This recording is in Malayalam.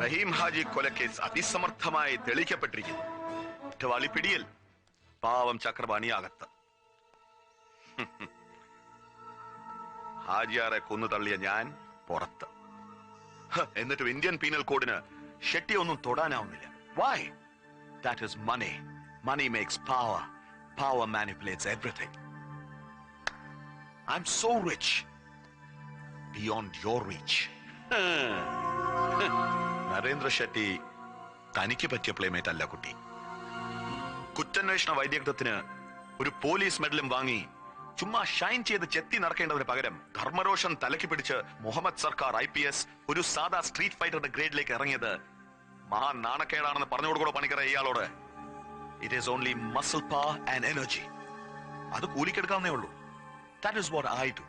റഹീം ഹാജി കൊലക്കേസ് അതിസമർത്ഥമായി തെളിയിക്കപ്പെട്ടിരിക്കുന്നു. കുറ്റവാളി പിടിയിൽ, പാവം ചക്രപാണി അകത്ത്. ഹാജിയാറെ കൊന്നു തള്ളിയ ഞാൻ പുറത്ത്. എന്നിട്ടും ഇന്ത്യൻ പീനൽ കോഡിന് ഷെട്ടി ഒന്നും തൊടാനാവുന്നില്ല. Why? That is money. Money makes power. Power manipulates everything. I'm so rich. Beyond your reach. Narendra Shetty തനിക്ക് പറ്റിയ പ്ലേമേറ്റ് അല്ല കുട്ടി. കുറ്റാന്വേഷണ വൈദഗ്ധ്യത്തിന് ഒരു പോലീസ് മെഡലും വാങ്ങി ചുമ്മാ ഷൈൻ ചെയ്ത് ചെത്തി നടക്കേണ്ടതിന് പകരം ധർമ്മരോഷൻ തലയ്ക്ക് പിടിച്ച് മുഹമ്മദ് സർക്കാർ IPS ഒരു സാധാ സ്ട്രീറ്റ് ഫൈറ്ററുടെ ഗ്രേഡിലേക്ക് ഇറങ്ങിയത് മഹാ നാണക്കേടാണെന്ന് പറഞ്ഞു കൊടുക്കോ പണിക്കറ ഇയാളോട്. It is only muscle power and energy. അത് കൂലിക്കെടുക്കാവുന്നേ ഉള്ളൂ. That is what I do.